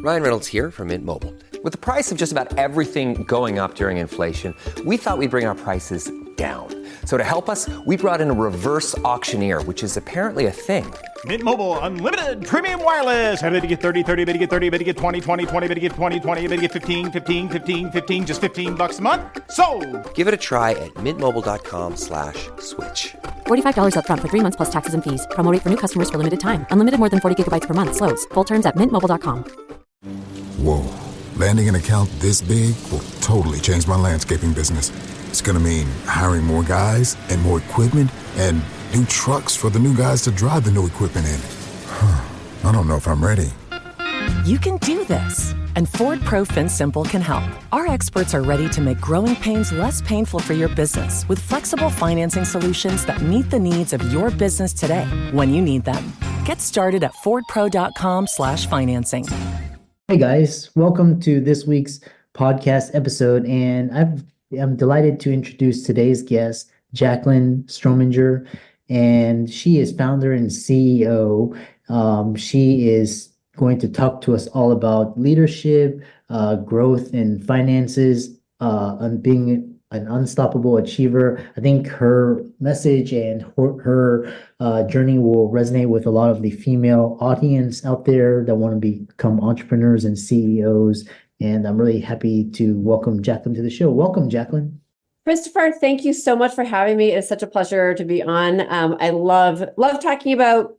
Ryan Reynolds here from Mint Mobile. With the price of just about everything going up during inflation, we thought we'd bring our prices down. So to help us, we brought in a reverse auctioneer, which is apparently a thing. Mint Mobile Unlimited Premium Wireless. How to get 30, 30, bit to get 30, bit to get 20, 20, 20, bit to get 20, 20, bit to get 15, 15, 15, 15, just $15 a month? Sold! Give it a try at mintmobile.com/switch. $45 up front for 3 months plus taxes and fees. Promo rate for new customers for limited time. Unlimited more than 40 gigabytes per month. Slows full terms at mintmobile.com. Whoa. Landing an account this big will totally change my landscaping business. It's going to mean hiring more guys and more equipment and new trucks for the new guys to drive the new equipment in. I don't know if I'm ready. You can do this, and Ford Pro FinSimple can help. Our experts are ready to make growing pains less painful for your business with flexible financing solutions that meet the needs of your business today when you need them. Get started at fordpro.com/financing. Hey guys, welcome to this week's podcast episode, and I'm delighted to introduce today's guest, Jaclyn Strominger, and she is founder and CEO. She is going to talk to us all about leadership, growth, and finances, on being an unstoppable achiever. I think her message and her journey will resonate with a lot of the female audience out there that want to become entrepreneurs and CEOs. And I'm really happy to welcome Jaclyn to the show. Welcome, Jaclyn. Christopher, thank you so much for having me. It's such a pleasure to be on. I love talking about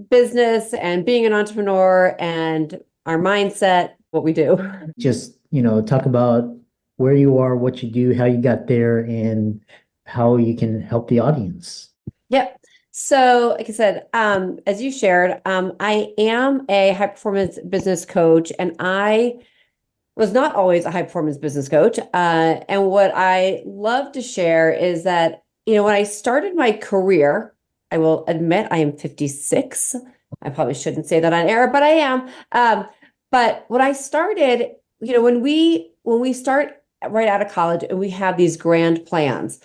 business and being an entrepreneur and our mindset, what we do. Just, talk about where you are, what you do, how you got there, and how you can help the audience. Yep. So, like I said, as you shared, I am a high performance business coach, and I was not always a high performance business coach. And what I love to share is that, when I started my career, I will admit I am 56. I probably shouldn't say that on air, but I am. But when I started, when we start right out of college and we have these grand plans,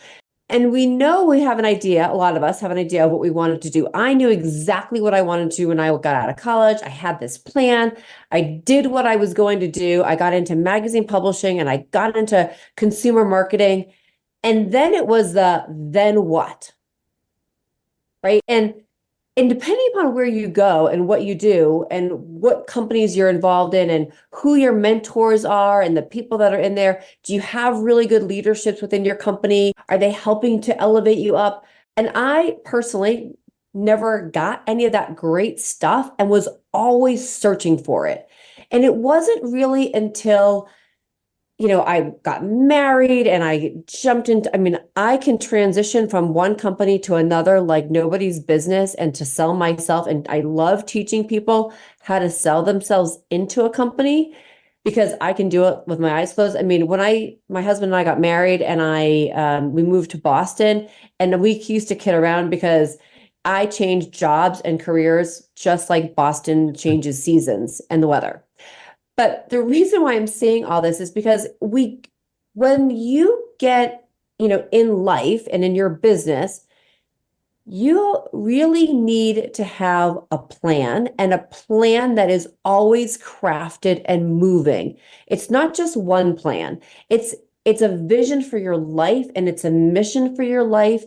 and we know we have an idea, a lot of us have an idea of what we wanted to do. I knew exactly what I wanted to do when I got out of college. I had this plan. I did what I was going to do. I got into magazine publishing and I got into consumer marketing. And then it was then what? Right? And depending upon where you go and what you do and what companies you're involved in and who your mentors are and the people that are in there, do you have really good leaderships within your company? Are they helping to elevate you up? And I personally never got any of that great stuff and was always searching for it. And it wasn't really until I got married and I jumped into, I can transition from one company to another like nobody's business and to sell myself. And I love teaching people how to sell themselves into a company because I can do it with my eyes closed. When my husband and I got married and we moved to Boston, and we used to kid around because I changed jobs and careers just like Boston changes seasons and the weather. But the reason why I'm saying all this is because when you get, in life and in your business, you really need to have a plan, and a plan that is always crafted and moving. It's not just one plan. It's a vision for your life, and it's a mission for your life.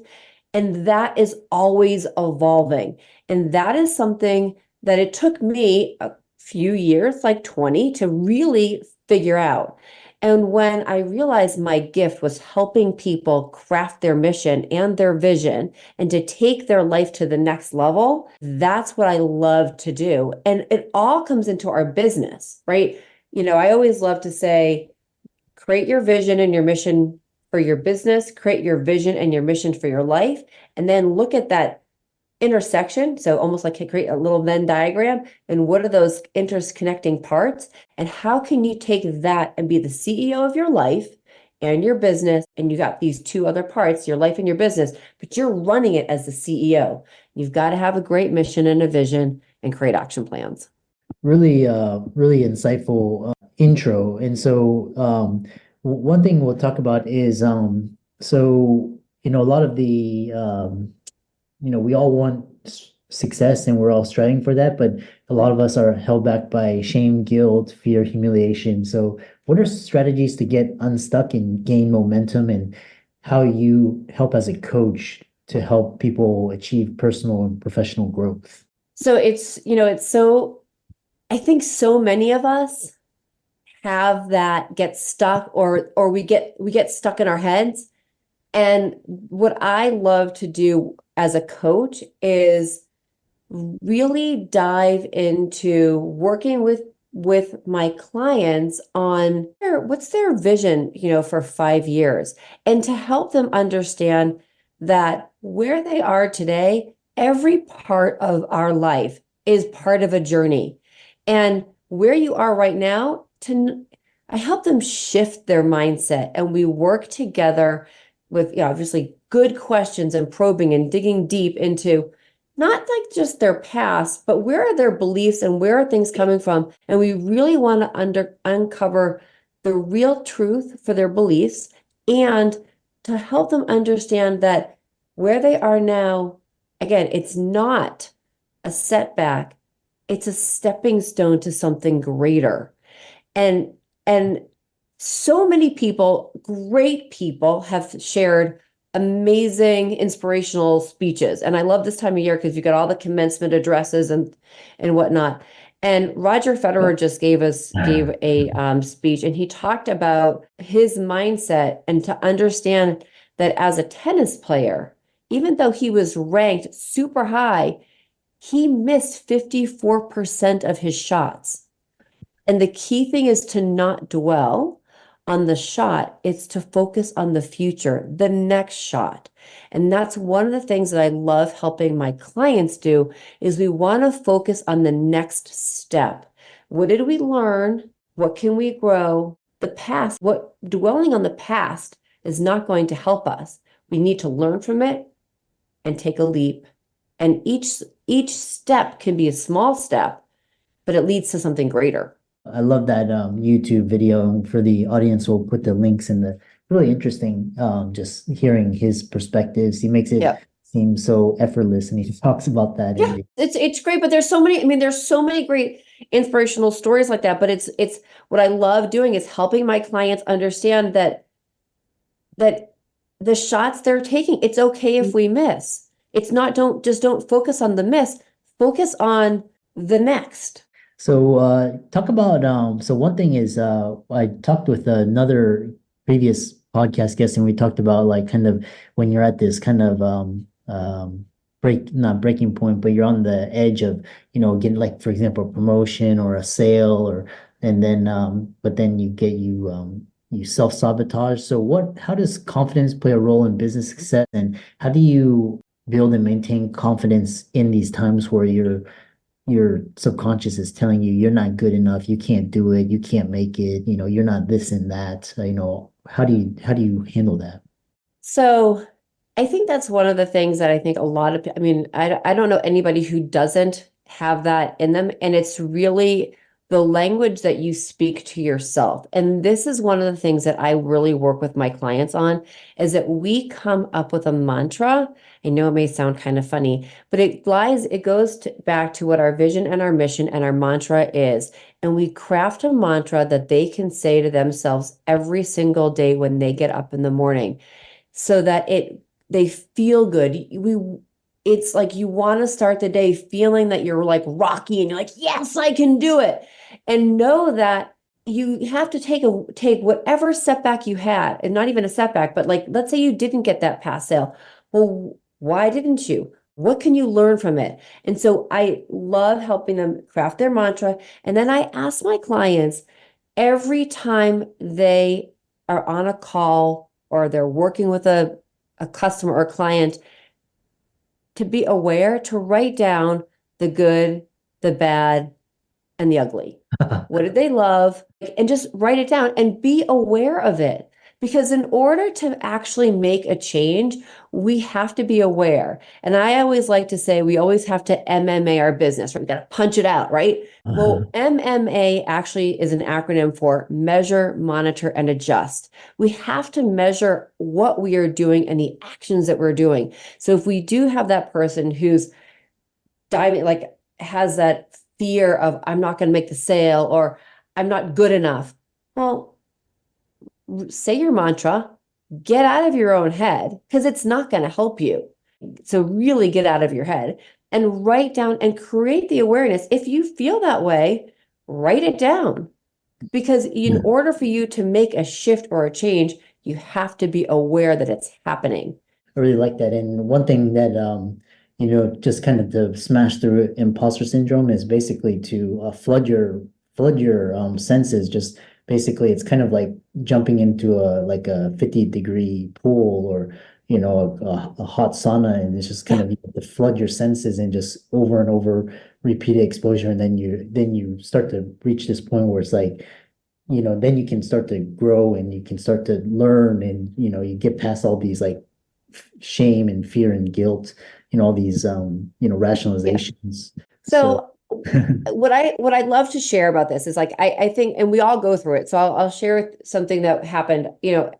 And that is always evolving. And that is something that it took me few years, like 20, to really figure out. And when I realized my gift was helping people craft their mission and their vision and to take their life to the next level, that's what I love to do. And it all comes into our business, right? I always love to say, create your vision and your mission for your business, create your vision and your mission for your life, and then look at that intersection. So almost like create a little Venn diagram. And what are those interconnecting parts? And how can you take that and be the CEO of your life and your business? And you got these two other parts, your life and your business, but you're running it as the CEO. You've got to have a great mission and a vision and create action plans. Really, really insightful intro. And so one thing we'll talk about is, a lot of the, we all want success and we're all striving for that, but a lot of us are held back by shame, guilt, fear, humiliation. So what are strategies to get unstuck and gain momentum, and how you help as a coach to help people achieve personal and professional growth? So it's so, I think so many of us have that get stuck, or we get stuck in our heads. And what I love to do as a coach is really dive into working with my clients on what's their vision, for 5 years, and to help them understand that where they are today, every part of our life is part of a journey. And where you are right now, I help them shift their mindset, and we work together with, obviously good questions and probing and digging deep into not like just their past, but where are their beliefs and where are things coming from? And we really want to uncover the real truth for their beliefs, and to help them understand that where they are now, again, it's not a setback, it's a stepping stone to something greater. And so many people, great people, have shared amazing inspirational speeches. And I love this time of year because you got all the commencement addresses and whatnot. And Roger Federer just gave a speech, and he talked about his mindset, and to understand that as a tennis player, even though he was ranked super high, he missed 54% of his shots. And the key thing is to not dwell on the shot. It's to focus on the future, the next shot. And that's one of the things that I love helping my clients do, is we want to focus on the next step. What did we learn? What can we grow? The past, dwelling on the past is not going to help us. We need to learn from it and take a leap. And each step can be a small step, but it leads to something greater. I love that YouTube video. For the audience, we'll put the links in the really interesting, just hearing his perspectives. He makes it seem so effortless, and he talks about that. Yeah, it's great, but there's so many great inspirational stories like that. But it's what I love doing is helping my clients understand that the shots they're taking, it's okay if we miss. It's not, don't focus on the miss, focus on the next. So talk about so one thing is I talked with another previous podcast guest, and we talked about like kind of when you're at this kind of not breaking point, but you're on the edge of, getting, like, for example, a promotion or a sale, and then but then you self-sabotage. So how does confidence play a role in business success, and how do you build and maintain confidence in these times where your subconscious is telling you you're not good enough, you can't do it, you can't make it, you're not this and that, how do you handle that? So I think that's one of the things that I think a lot of, I don't know anybody who doesn't have that in them. And it's really the language that you speak to yourself. And this is one of the things that I really work with my clients on, is that we come up with a mantra. I know it may sound kind of funny, but it goes back to what our vision and our mission and our mantra is. And we craft a mantra that they can say to themselves every single day when they get up in the morning, so that they feel good. It's like you want to start the day feeling that you're like Rocky, and you're like, yes, I can do it. And know that you have to take whatever setback you had, and not even a setback, but like, let's say you didn't get that pass sale. Well, why didn't you? What can you learn from it? And so I love helping them craft their mantra. And then I ask my clients every time they are on a call or they're working with a customer or client, to be aware, to write down the good, the bad, and the ugly. What did they love? And just write it down and be aware of it. Because in order to actually make a change, we have to be aware. And I always like to say, we always have to MMA our business, right? We got to punch it out, right? Well, MMA actually is an acronym for measure, monitor, and adjust. We have to measure what we are doing and the actions that we're doing. So if we do have that person who's diving, like has that fear of I'm not going to make the sale or I'm not good enough. Well, say your mantra, get out of your own head because it's not going to help you. So really get out of your head and write down and create the awareness. If you feel that way, write it down. Because in order for you to make a shift or a change, you have to be aware that it's happening. I really like that. And one thing that just kind of to smash through imposter syndrome is basically to flood your senses. Just basically, it's kind of like jumping into a 50-degree pool or a hot sauna, and it's just kind of you have to flood your senses and just over and over repeated exposure, and then you start to reach this point where it's like then you can start to grow and you can start to learn, and you get past all these like shame and fear and guilt, all these rationalizations. So what I'd love to share about this is like I think, and we all go through it. So I'll share something that happened.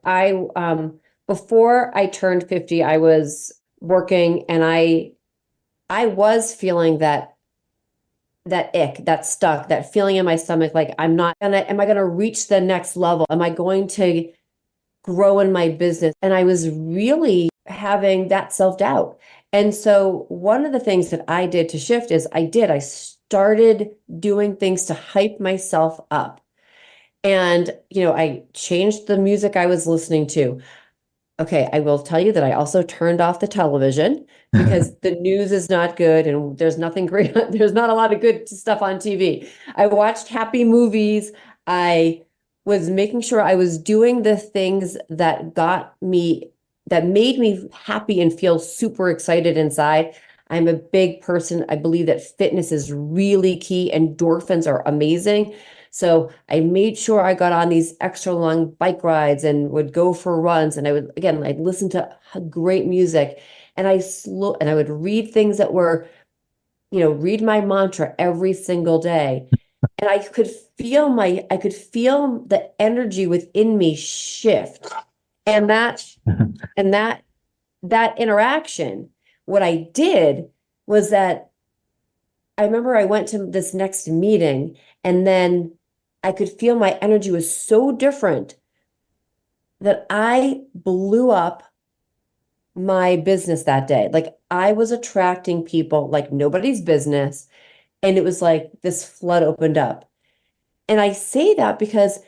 I before I turned 50, I was working and I was feeling that ick, that stuck, that feeling in my stomach, like am I gonna reach the next level? Am I going to grow in my business? And I was really having that self-doubt. And so one of the things that I did to shift is I started doing things to hype myself up. And, I changed the music I was listening to. Okay, I will tell you that I also turned off the television because the news is not good and there's nothing great. There's not a lot of good stuff on TV. I watched happy movies. I was making sure I was doing the things that made me happy and feel super excited inside. I'm a big person. I believe that fitness is really key. Endorphins are amazing. So I made sure I got on these extra long bike rides and would go for runs. And I'd listen to great music, and I would read things that were, read my mantra every single day. And I could feel the energy within me shift. And that interaction, what I did was that I remember I went to this next meeting, and then I could feel my energy was so different that I blew up my business that day. Like I was attracting people like nobody's business. And it was like this flood opened up. And I say that because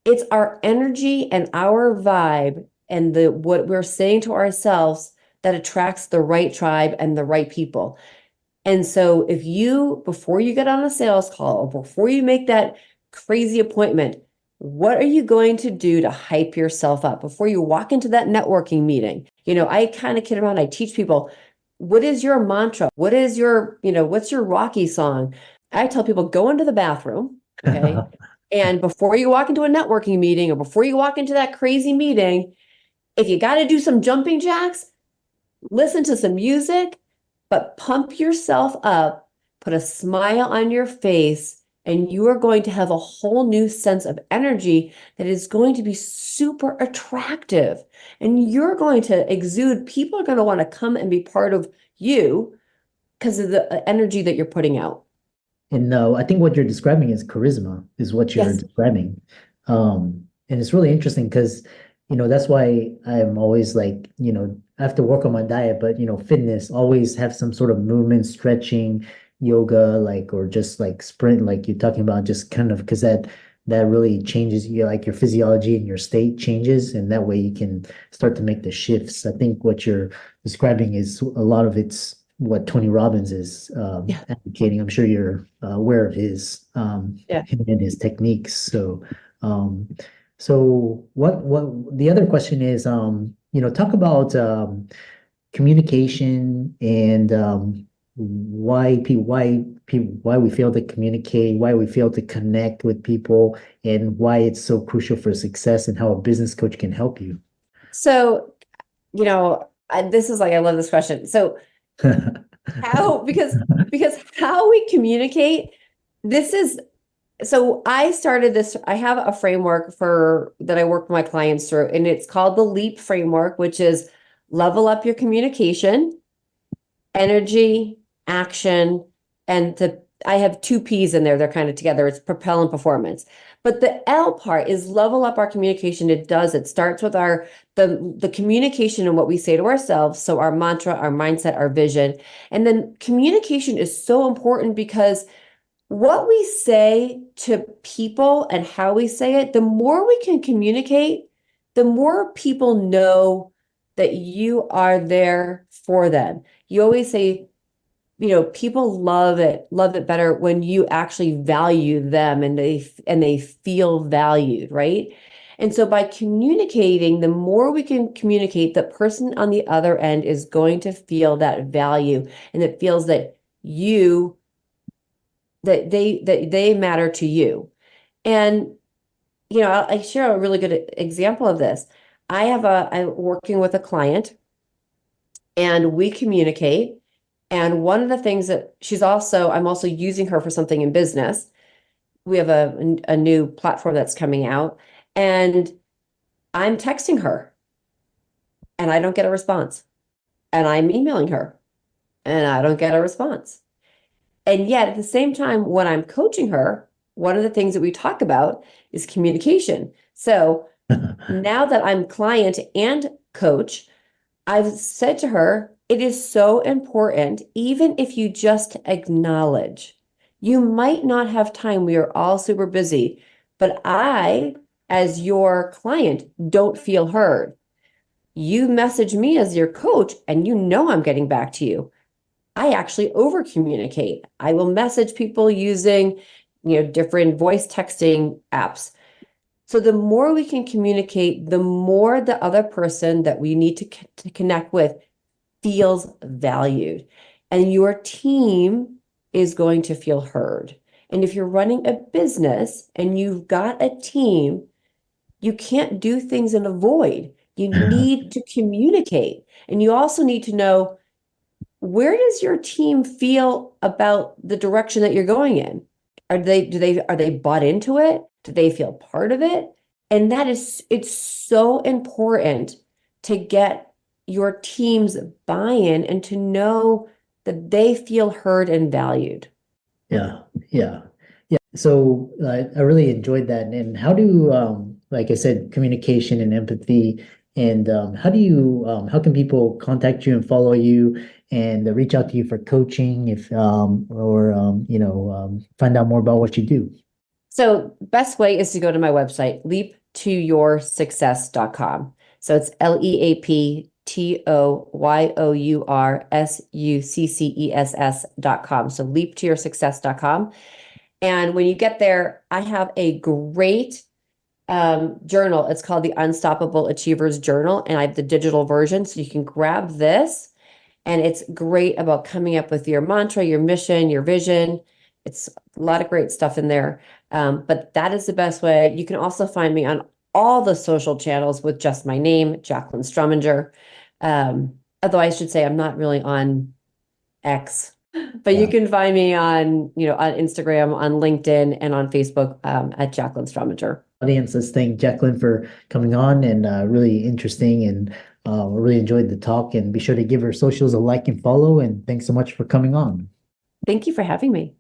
it's our energy and our vibe and what we're saying to ourselves that attracts the right tribe and the right people. And so before you get on a sales call or before you make that crazy appointment, what are you going to do to hype yourself up before you walk into that networking meeting? I kind of kid around. I teach people, what is your mantra? What is what's your Rocky song? I tell people, go into the bathroom, okay? And before you walk into a networking meeting or before you walk into that crazy meeting, if you got to do some jumping jacks, listen to some music, but pump yourself up, put a smile on your face, and you are going to have a whole new sense of energy that is going to be super attractive. And you're going to exude, people are going to want to come and be part of you because of the energy that you're putting out. And I think what you're describing is charisma, is what you're describing. And it's really interesting because, that's why I'm always like, I have to work on my diet, but, fitness, always have some sort of movement, stretching, yoga, or just like sprint, like you're talking about, just kind of because that really changes your physiology and your state changes. And that way you can start to make the shifts. I think what you're describing is a lot of it's what Tony Robbins is advocating. I'm sure you're aware of his him and his techniques. So what the other question is, talk about communication and why we fail to communicate, why we fail to connect with people, and why it's so crucial for success, and how a business coach can help you. So, this is I love this question. So because how we communicate, so I started this, I have a framework that I work with my clients through, and it's called the LEAP framework, which is level up your communication, energy, action, and I have two P's in there. They're kind of together. It's propel and performance. But the L part is level up our communication. It starts with the communication and what we say to ourselves. So our mantra, our mindset, our vision. And then communication is so important because what we say to people and how we say it, the more we can communicate, the more people know that you are there for them. You always say, people love it better when you actually value them and they feel valued, right? And so by communicating, the more we can communicate, the person on the other end is going to feel that value, and it feels that they matter to you. And I share a really good example of this. I'm working with a client, and we communicate. And one of the things that I'm also using her for something in business. We have a new platform that's coming out, and I'm texting her and I don't get a response. And I'm emailing her and I don't get a response. And yet at the same time, when I'm coaching her, one of the things that we talk about is communication. So now that I'm client and coach, I've said to her, it is so important, even if you just acknowledge. You might not have time. We are all super busy, but I, as your client, don't feel heard. You message me as your coach, and I'm getting back to you. I actually over communicate. I will message people using, different voice texting apps. So the more we can communicate, the more the other person that we need to connect with feels valued, and your team is going to feel heard. And if you're running a business and you've got a team, you can't do things in a void. You need to communicate, and you also need to know, where does your team feel about the direction that you're going in? Are they bought into it? Do they feel part of it? And it's so important to get your team's buy-in and to know that they feel heard and valued. Yeah. So I really enjoyed that. And how do, like I said, communication and empathy, and how can people contact you and follow you and reach out to you for coaching find out more about what you do? So best way is to go to my website, leaptoyoursuccess.com. So it's leaptoyoursuccess.com. So leaptoyoursuccess.com. And when you get there, I have a great journal. It's called the Unstoppable Achievers Journal, and I have the digital version. So you can grab this, and it's great about coming up with your mantra, your mission, your vision. It's a lot of great stuff in there. But that is the best way. You can also find me on all the social channels with just my name, Jaclyn Strominger. Although I should say I'm not really on X, but you can find me on Instagram, on LinkedIn, and on Facebook at Jaclyn Strominger. Audience, let's thank Jaclyn for coming on, and really interesting, and really enjoyed the talk. And be sure to give her socials a like and follow. And thanks so much for coming on. Thank you for having me.